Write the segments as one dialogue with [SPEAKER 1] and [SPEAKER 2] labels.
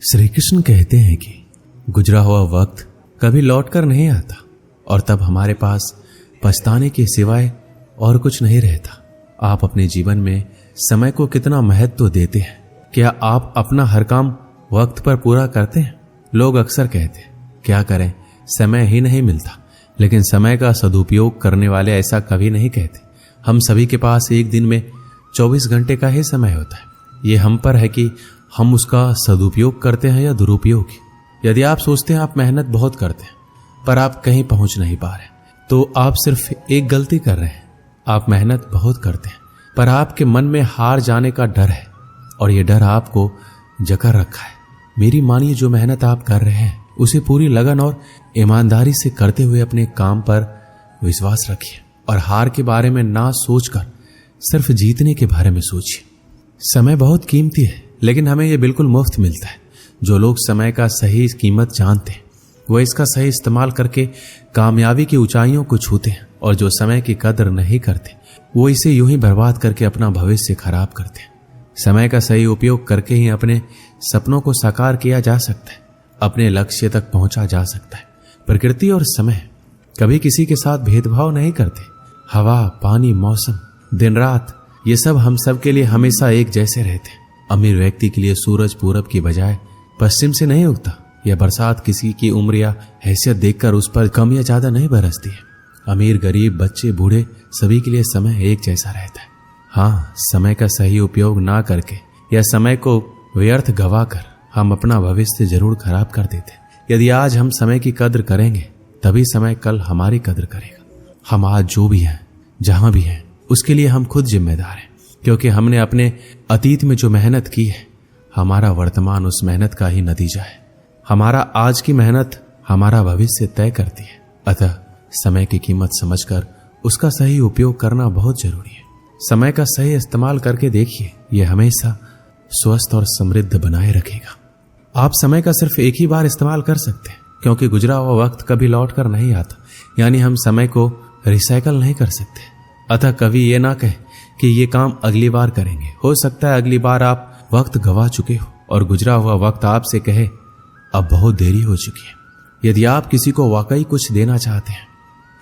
[SPEAKER 1] श्री कृष्ण कहते हैं कि गुजरा हुआ वक्त कभी लौट कर नहीं आता और तब हमारे पास पछताने के सिवाय और कुछ नहीं रहता। आप अपने जीवन में समय को कितना महत्व देते हैं? क्या आप अपना हर काम वक्त पर पूरा करते हैं? लोग अक्सर कहते हैं क्या करें, समय ही नहीं मिलता, लेकिन समय का सदुपयोग करने वाले ऐसा कभी नहीं कहते। हम सभी के पास एक दिन में 24 घंटे का ही समय होता है। ये हम पर है कि हम उसका सदुपयोग करते हैं या दुरुपयोग। यदि आप सोचते हैं आप मेहनत बहुत करते हैं पर आप कहीं पहुंच नहीं पा रहे, तो आप सिर्फ एक गलती कर रहे हैं। आप मेहनत बहुत करते हैं पर आपके मन में हार जाने का डर है और ये डर आपको जकड़ रखा है। मेरी मानिए, जो मेहनत आप कर रहे हैं उसे पूरी लगन और ईमानदारी से करते हुए अपने काम पर विश्वास रखिए और हार के बारे में ना सोचकर सिर्फ जीतने के बारे में सोचिए। समय बहुत कीमती है, लेकिन हमें यह बिल्कुल मुफ्त मिलता है। जो लोग समय का सही कीमत जानते हैं वो इसका सही इस्तेमाल करके कामयाबी की ऊंचाइयों को छूते हैं, और जो समय की कदर नहीं करते वो इसे यूं ही बर्बाद करके अपना भविष्य खराब करते हैं। समय का सही उपयोग करके ही अपने सपनों को साकार किया जा सकता है, अपने लक्ष्य तक पहुंचा जा सकता है। प्रकृति और समय कभी किसी के साथ भेदभाव नहीं करते। हवा, पानी, मौसम, दिन रात, ये सब हम सब के लिए हमेशा एक जैसे रहते हैं। अमीर व्यक्ति के लिए सूरज पूरब की बजाय पश्चिम से नहीं उगता, यह बरसात किसी की उम्र या हैसियत देखकर उस पर कम या ज्यादा नहीं बरसती है। अमीर, गरीब, बच्चे, बूढ़े, सभी के लिए समय एक जैसा रहता है। हाँ, समय का सही उपयोग ना करके या समय को व्यर्थ गवा कर हम अपना भविष्य जरूर खराब कर देते। यदि आज हम समय की कद्र करेंगे तभी समय कल हमारी कद्र करेगा। हम आज जो भी हैं, जहां भी हैं, उसके लिए हम खुद जिम्मेदार हैं, क्योंकि हमने अपने अतीत में जो मेहनत की है, हमारा वर्तमान उस मेहनत का ही नतीजा है। हमारा आज की मेहनत हमारा भविष्य तय करती है। अतः समय की कीमत समझकर उसका सही उपयोग करना बहुत जरूरी है। समय का सही इस्तेमाल करके देखिए, यह हमेशा स्वस्थ और समृद्ध बनाए रखेगा। आप समय का सिर्फ एक ही बार इस्तेमाल कर सकते हैं, क्योंकि गुजरा हुआ वक्त कभी लौट कर नहीं आता। यानी हम समय को रिसाइकल नहीं कर सकते। अतः कभी ये ना कहे कि ये काम अगली बार करेंगे। हो सकता है अगली बार आप वक्त गवा चुके हो और गुजरा हुआ वक्त आपसे कहे अब बहुत देरी हो चुकी है। यदि आप किसी को वाकई कुछ देना चाहते हैं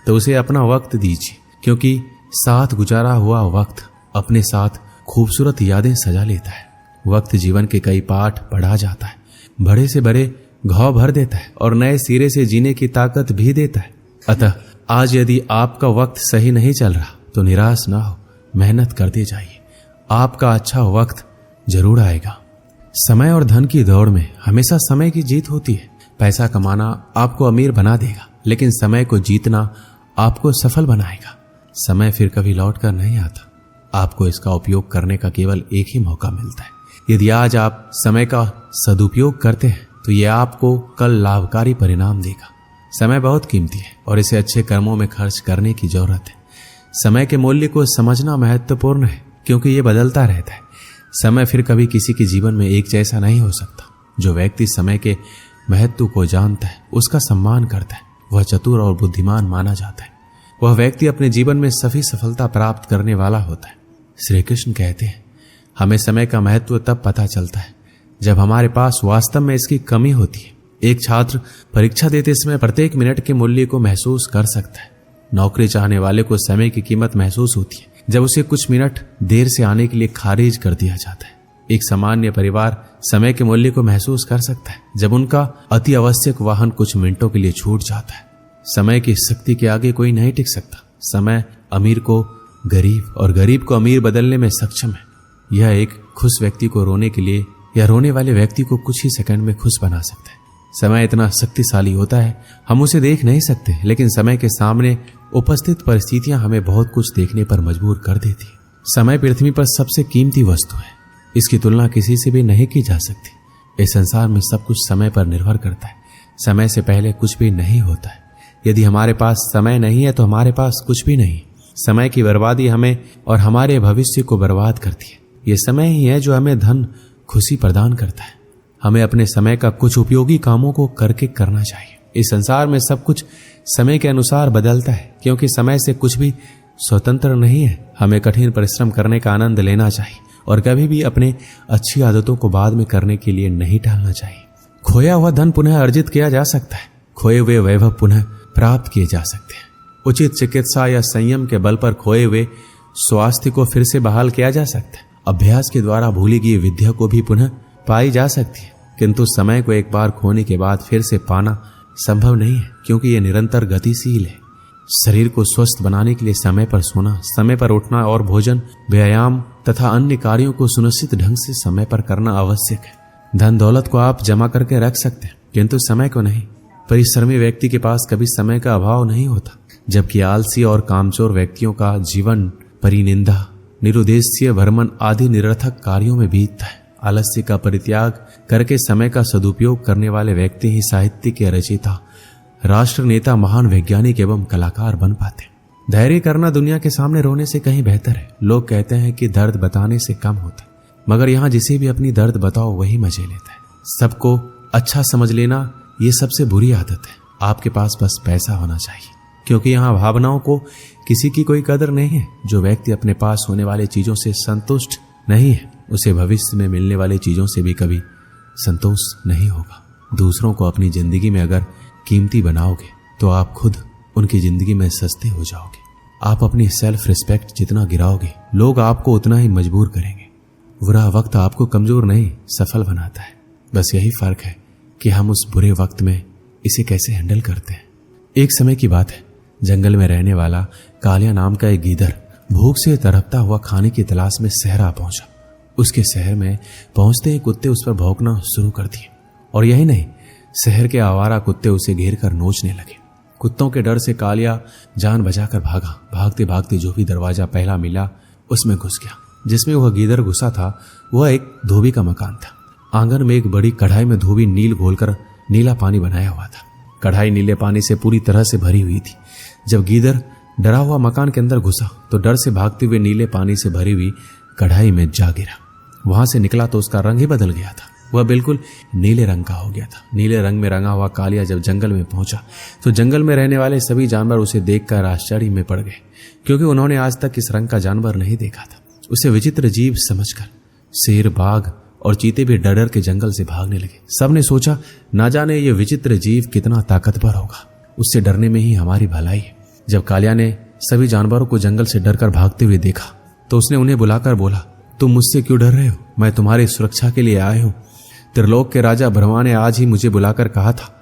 [SPEAKER 1] तो उसे अपना वक्त दीजिए, क्योंकि साथ गुजारा हुआ वक्त अपने साथ खूबसूरत यादें सजा लेता है। वक्त जीवन के कई पाठ पढ़ा जाता है, बड़े से बड़े घाव भर देता है और नए सिरे से जीने की ताकत भी देता है। अतः आज यदि आपका वक्त सही नहीं चल रहा तो निराश ना हो, मेहनत करते जाइए। आपका अच्छा वक्त जरूर आएगा। समय और धन की दौड़ में हमेशा समय की जीत होती है। पैसा कमाना आपको अमीर बना देगा, लेकिन समय को जीतना आपको सफल बनाएगा। समय फिर कभी लौट कर नहीं आता। आपको इसका उपयोग करने का केवल एक ही मौका मिलता है। यदि आज आप समय का सदुपयोग करते हैं तो यह आपको कल लाभकारी परिणाम देगा। समय बहुत कीमती है और इसे अच्छे कर्मों में खर्च करने की जरूरत है। समय के मूल्य को समझना महत्वपूर्ण है, क्योंकि यह बदलता रहता है। समय फिर कभी किसी के जीवन में एक जैसा नहीं हो सकता। जो व्यक्ति समय के महत्व को जानता है, उसका सम्मान करता है, वह चतुर और बुद्धिमान माना जाता है। वह व्यक्ति अपने जीवन में सभी सफलता प्राप्त करने वाला होता है। श्री कृष्ण कहते हैं हमें समय का महत्व तब पता चलता है जब हमारे पास वास्तव में इसकी कमी होती है। एक छात्र परीक्षा देते समय प्रत्येक मिनट के मूल्य को महसूस कर सकता है। नौकरी चाहने वाले को समय की कीमत महसूस होती है जब उसे कुछ मिनट देर से आने के लिए खारिज कर दिया जाता है। एक सामान्य परिवार समय के मूल्य को महसूस कर सकता है जब उनका अति आवश्यक वाहन कुछ मिनटों के लिए छूट जाता है। समय की शक्ति के आगे कोई नहीं टिक सकता। समय अमीर को गरीब और गरीब को अमीर बदलने में सक्षम है। यह एक खुश व्यक्ति को रोने के लिए या रोने वाले व्यक्ति को कुछ ही सेकंड में खुश बना सकता है। समय इतना शक्तिशाली होता है, हम उसे देख नहीं सकते, लेकिन समय के सामने उपस्थित परिस्थितियां हमें बहुत कुछ देखने पर मजबूर कर देती है। समय पृथ्वी पर सबसे कीमती वस्तु है। इसकी तुलना किसी से भी नहीं की जा सकती। इस संसार में सब कुछ समय पर निर्भर करता है। समय से पहले कुछ भी नहीं होता है। यदि हमारे पास समय नहीं है तो हमारे पास कुछ भी नहीं। समय की बर्बादी हमें और हमारे भविष्य को बर्बाद करती है। ये समय ही है जो हमें धन, खुशी प्रदान करता है। हमें अपने समय का कुछ उपयोगी कामों को करके करना चाहिए। इस संसार में सब कुछ समय के अनुसार बदलता है, क्योंकि समय से कुछ भी स्वतंत्र नहीं है। हमें कठिन परिश्रम करने का आनंद लेना चाहिए और कभी भी अपने अच्छी आदतों को बाद में करने के लिए नहीं टालना चाहिए। खोया हुआ धन पुनः अर्जित किया जा सकता है, खोए हुए वैभव पुनः प्राप्त किए जा सकते हैं। उचित चिकित्सा या संयम के बल पर खोए हुए स्वास्थ्य को फिर से बहाल किया जा सकता है। अभ्यास के द्वारा भूली गई विद्या को भी पुनः पाई जा सकती है, किंतु समय को एक बार खोने के बाद फिर से पाना संभव नहीं है, क्योंकि यह निरंतर गतिशील है। शरीर को स्वस्थ बनाने के लिए समय पर सोना, समय पर उठना और भोजन, व्यायाम तथा अन्य कार्यों को सुनिश्चित ढंग से समय पर करना आवश्यक है। धन दौलत को आप जमा करके रख सकते हैं, किंतु समय को नहीं। परिश्रमी व्यक्ति के पास कभी समय का अभाव नहीं होता, जबकि आलसी और कामचोर व्यक्तियों का जीवन परिनिंदा, निरुद्देश्य भ्रमण आदि निरर्थक कार्यों में बीतता है। आलस्य का परित्याग करके समय का सदुपयोग करने वाले व्यक्ति ही साहित्य के रचयिता, राष्ट्र नेता, महान वैज्ञानिक एवं कलाकार बन पाते। धैर्य करना दुनिया के सामने रोने से कहीं बेहतर है। लोग कहते हैं कि दर्द बताने से कम होता है, मगर यहाँ जिसे भी अपनी दर्द बताओ वही मजे लेता है। सबको अच्छा समझ लेना ये सबसे बुरी आदत है। आपके पास बस पैसा होना चाहिए, क्योंकि यहाँ भावनाओं को किसी की कोई कदर नहीं है। जो व्यक्ति अपने पास होने वाले चीजों से संतुष्ट नहीं है, उसे भविष्य में मिलने वाली चीजों से भी कभी संतोष नहीं होगा। दूसरों को अपनी जिंदगी में अगर कीमती बनाओगे तो आप खुद उनकी जिंदगी में सस्ते हो जाओगे। आप अपनी सेल्फ रिस्पेक्ट जितना गिराओगे, लोग आपको उतना ही मजबूर करेंगे। बुरा वक्त आपको कमजोर नहीं, सफल बनाता है। बस यही फर्क है कि हम उस बुरे वक्त में इसे कैसे हैंडल करते हैं। एक समय की बात है, जंगल में रहने वाला कालिया नाम का एक गीदड़ भूख से तड़पता हुआ खाने की तलाश में शहर आ पहुंचा। उसके शहर में पहुंचते ही कुत्ते उस पर भौंकना शुरू कर दिए, और यही नहीं, शहर के आवारा कुत्ते उसे घेर कर नोचने लगे। कुत्तों के डर से कालिया जान बचाकर भागा। भागते भागते जो भी दरवाजा पहला मिला उसमें घुस गया। जिसमें वह गीदड़ घुसा था वह एक धोबी का मकान था। आंगन में एक बड़ी कढ़ाई में धोबी नील घोलकर नीला पानी बनाया हुआ था। कढ़ाई नीले पानी से पूरी तरह से भरी हुई थी। जब गीदड़ डरा हुआ मकान के अंदर घुसा तो डर से भागते हुए नीले पानी से भरी हुई कढ़ाई में जा गिरा। वहां से निकला तो उसका रंग ही बदल गया था। वह बिल्कुल नीले रंग का हो गया था। नीले रंग में रंगा हुआ कालिया जब जंगल में पहुंचा तो जंगल में रहने वाले सभी जानवर उसे देखकर आश्चर्य में पड़ गए, क्योंकि उन्होंने आज तक इस रंग का जानवर नहीं देखा था। उसे विचित्र जीव समझकर शेर, बाघ और चीते भी डर डर के जंगल से भागने लगे। सबने सोचा, ना जाने ये विचित्र जीव कितना ताकतवर होगा, उससे डरने में ही हमारी भलाई है। जब कालिया ने सभी जानवरों को जंगल से डरकर भागते हुए देखा तो उसने उन्हें बुलाकर बोला, तुम मुझसे क्यों डर रहे हो? मैं तुम्हारी सुरक्षा के लिए आया हूं। त्रिलोक के राजा ब्रह्मा ने आज ही मुझे बुलाकर कहा था,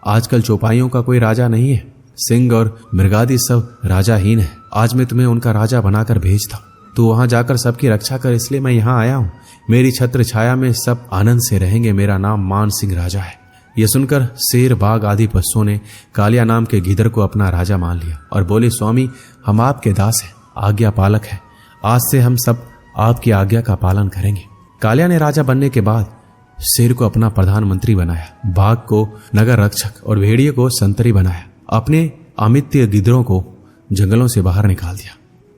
[SPEAKER 1] आजकल चौपाइयों का कोई राजा नहीं है, सिंह और मृगादि सब राजाहीन है। आज मैं तुम्हें उनका राजा बनाकर भेजता हूं। तू वहां जाकर सबकी रक्षा कर, इसलिए मैं यहाँ आया हूं। मेरी छत्र छाया में सब आनंद से रहेंगे। मेरा नाम मान सिंह राजा है। यह सुनकर शेर, बाघ आदि पशुओं ने कालिया नाम के गीदड़ को अपना राजा मान लिया और बोले, स्वामी, हम आपके दास हैं, आज्ञा पालक हैं। आज से हम सब आपकी आज्ञा का पालन करेंगे। कालिया ने राजा बनने के बाद शेर को अपना प्रधानमंत्री बनाया, बाघ को नगर रक्षक और भेड़िए को संतरी बनाया। अपने अमित्य गिदड़ों को जंगलों से बाहर निकाल दिया।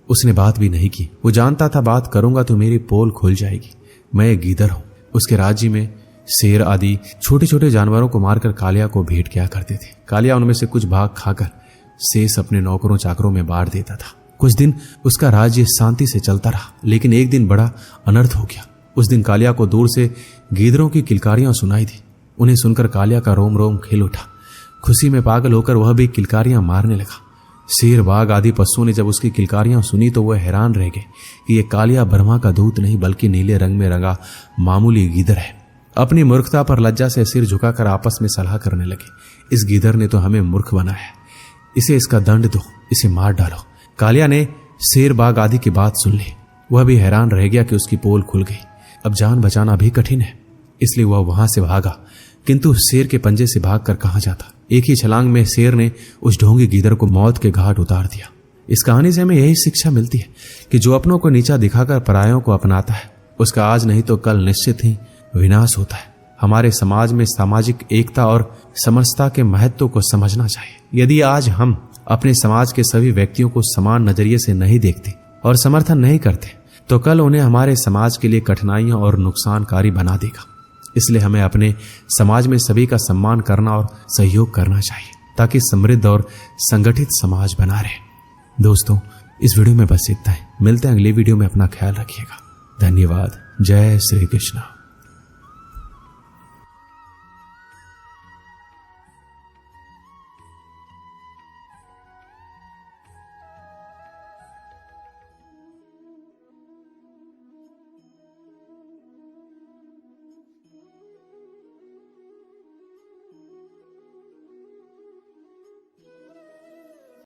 [SPEAKER 1] उसने बात भी नहीं की। वो जानता था बात करूंगा तो मेरी पोल खुल जाएगी। मैं एक गीदड़ हूं। उसके राज्य में शेर आदि छोटे छोटे जानवरों को मारकर कालिया को भेंट किया करते थे। कालिया उनमें से कुछ भाग खाकर शेष अपने नौकरों चाकरों में बांट देता था। कुछ दिन उसका राज्य शांति से चलता रहा, लेकिन एक दिन बड़ा अनर्थ हो गया। उस दिन कालिया को दूर से गीदड़ों की किलकारियां सुनाई दी। उन्हें सुनकर कालिया का रोम रोम खिल उठा। खुशी में पागल होकर वह भी किलकारियां मारने लगा। शेर, बाघ आदि पशुओं ने जब उसकी किलकारियां सुनी तो वह हैरान रह गए कि यह कालिया ब्रह्मा का दूत नहीं बल्कि नीले रंग में रंगा मामूली गीदड़ है। अपनी मूर्खता पर लज्जा से सिर झुकाकर आपस में सलाह करने लगे, इस गीदड़ ने तो हमें मूर्ख बनाया, इसे इसका दंड दो, इसे मार डालो। कालिया ने शेर, बाघ आदि की बात सुन ली। वह भी हैरान रह गया कि उसकी पोल खुल गई। अब जान बचाना भी कठिन है, इसलिए वह वहां से भागा, किंतु शेर के पंजे से भागकर कहां जाता। एक ही छलांग में शेर ने उस ढोंगी गीदड़ को मौत के घाट उतार दिया। इस कहानी से हमें यही शिक्षा मिलती है कि जो अपनों को नीचा दिखाकर परायों को अपनाता है उसका आज नहीं तो कल निश्चित ही विनाश होता है। हमारे समाज में सामाजिक एकता और समरसता के महत्व को समझना चाहिए। यदि आज हम अपने समाज के सभी व्यक्तियों को समान नजरिए से नहीं देखते और समर्थन नहीं करते तो कल उन्हें हमारे समाज के लिए कठिनाइयां और नुकसानकारी बना देगा। इसलिए हमें अपने समाज में सभी का सम्मान करना और सहयोग करना चाहिए ताकि समृद्ध और संगठित समाज बना रहे। दोस्तों, इस वीडियो में बस इतना ही। मिलते हैं अगली वीडियो में। अपना ख्याल रखिएगा। धन्यवाद। जय श्री कृष्ण।